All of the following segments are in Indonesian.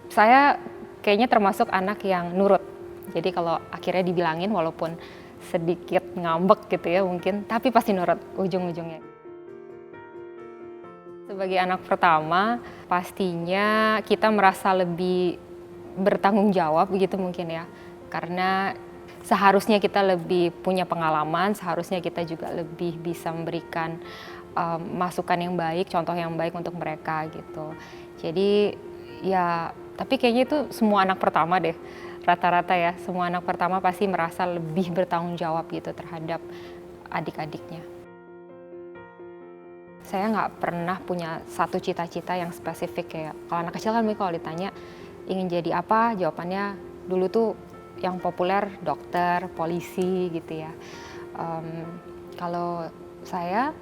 Saya kayaknya termasuk anak yang nurut. Jadi kalau akhirnya dibilangin walaupun sedikit ngambek gitu ya mungkin, tapi pasti nurut ujung-ujungnya. Sebagai anak pertama, pastinya kita merasa lebih bertanggung jawab begitu mungkin ya. Karena seharusnya kita lebih punya pengalaman, seharusnya kita juga lebih bisa memberikan masukan yang baik, contoh yang baik untuk mereka gitu. Jadi ya, tapi kayaknya itu semua anak pertama deh, rata-rata ya, semua anak pertama pasti merasa lebih bertanggung jawab gitu terhadap adik-adiknya. Saya nggak pernah punya satu cita-cita yang spesifik kayak, kalau anak kecil kan kalau ditanya ingin jadi apa, jawabannya dulu tuh yang populer dokter, polisi gitu ya. Kalau saya,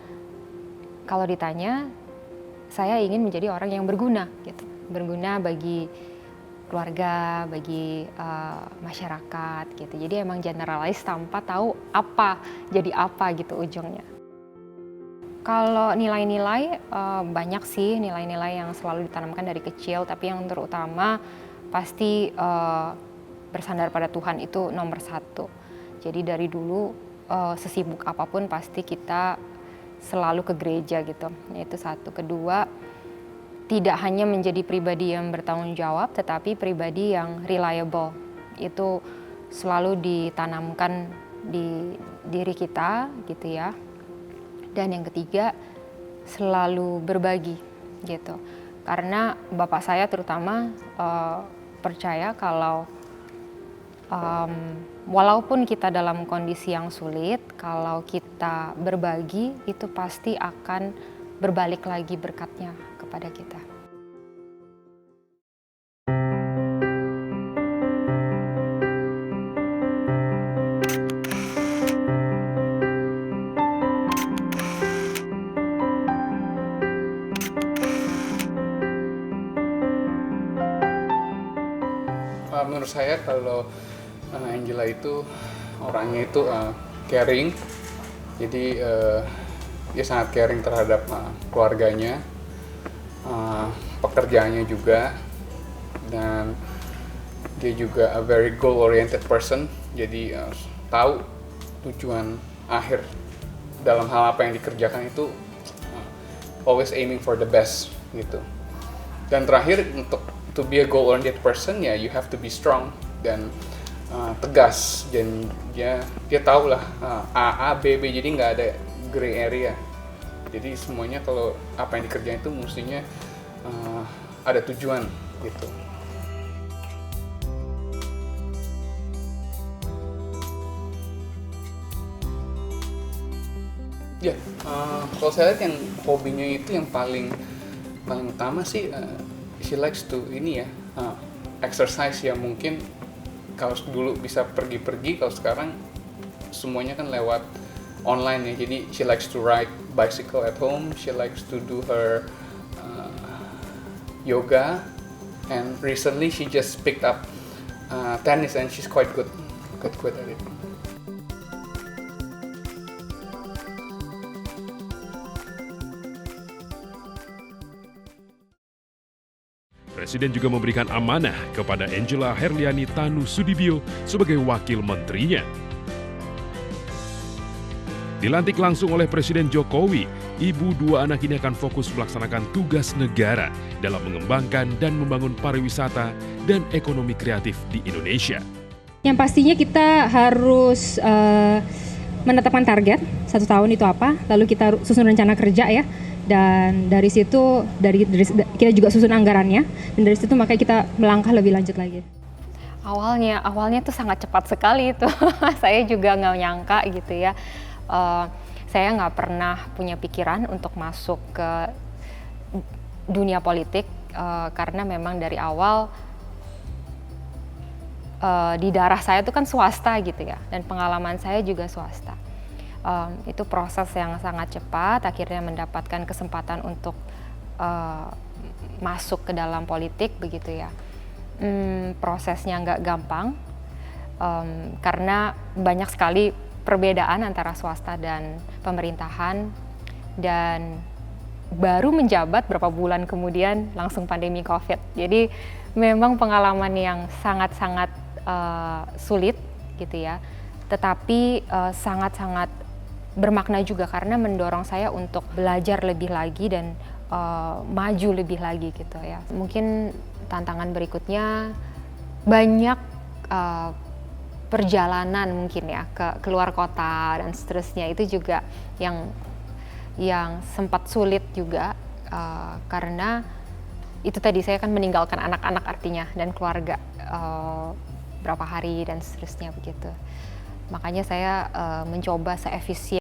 kalau ditanya, saya ingin menjadi orang yang berguna gitu, berguna bagi keluarga, bagi masyarakat gitu. Jadi emang generalis tanpa tahu apa, jadi apa gitu ujungnya. Kalau nilai-nilai, banyak sih nilai-nilai yang selalu ditanamkan dari kecil, tapi yang terutama pasti bersandar pada Tuhan itu nomor satu. Jadi dari dulu sesibuk apapun pasti kita selalu ke gereja gitu, itu satu. Kedua, tidak hanya menjadi pribadi yang bertanggung jawab, tetapi pribadi yang reliable. Itu selalu ditanamkan di diri kita gitu ya. Dan yang ketiga, selalu berbagi gitu. Karena bapak saya terutama percaya kalau walaupun kita dalam kondisi yang sulit, kalau kita berbagi itu pasti akan berbalik lagi berkatnya kepada kita. Menurut saya kalau Angela itu orangnya itu caring, jadi dia sangat caring terhadap keluarganya, pekerjaannya juga, dan dia juga a very goal oriented person, jadi tahu tujuan akhir dalam hal apa yang dikerjakan itu always aiming for the best gitu. Dan terakhir, untuk to be a goal oriented person ya you have to be strong dan tegas, dan dia tahu lah A, B, B, jadi nggak ada gray area. Jadi semuanya kalau apa yang dikerjain itu mestinya ada tujuan gitu. Ya, kalau saya lihat yang hobinya itu yang paling utama sih, she likes to ini ya, exercise ya. Mungkin kalau dulu bisa pergi-pergi, kalau sekarang semuanya kan lewat online ya. Jadi she likes to ride bicycle at home, she likes to do her yoga, and recently she just picked up tennis and she's quite good at it. Presiden juga memberikan amanah kepada Angela Herliani Tanu Sudibyo sebagai wakil menterinya. Dilantik langsung oleh Presiden Jokowi, ibu dua anak ini akan fokus melaksanakan tugas negara dalam mengembangkan dan membangun pariwisata dan ekonomi kreatif di Indonesia. Yang pastinya kita harus menetapkan target 1 tahun itu apa, lalu kita susun rencana kerja ya. Dan dari situ kita juga susun anggarannya, dan dari situ makanya kita melangkah lebih lanjut lagi. Awalnya tuh sangat cepat sekali itu. Saya juga nggak nyangka gitu ya. Saya nggak pernah punya pikiran untuk masuk ke dunia politik karena memang dari awal di darah saya tuh kan swasta gitu ya, dan pengalaman saya juga swasta. Itu proses yang sangat cepat, akhirnya mendapatkan kesempatan untuk masuk ke dalam politik begitu ya. Prosesnya nggak gampang, karena banyak sekali perbedaan antara swasta dan pemerintahan, dan baru menjabat berapa bulan kemudian langsung pandemi COVID. Jadi memang pengalaman yang sangat-sangat sulit gitu ya, tetapi sangat-sangat bermakna juga karena mendorong saya untuk belajar lebih lagi dan maju lebih lagi gitu ya. Mungkin tantangan berikutnya banyak perjalanan mungkin ya ke keluar kota dan seterusnya, itu juga yang sempat sulit juga karena itu tadi saya kan meninggalkan anak-anak artinya dan keluarga berapa hari dan seterusnya begitu. Makanya saya mencoba seefisien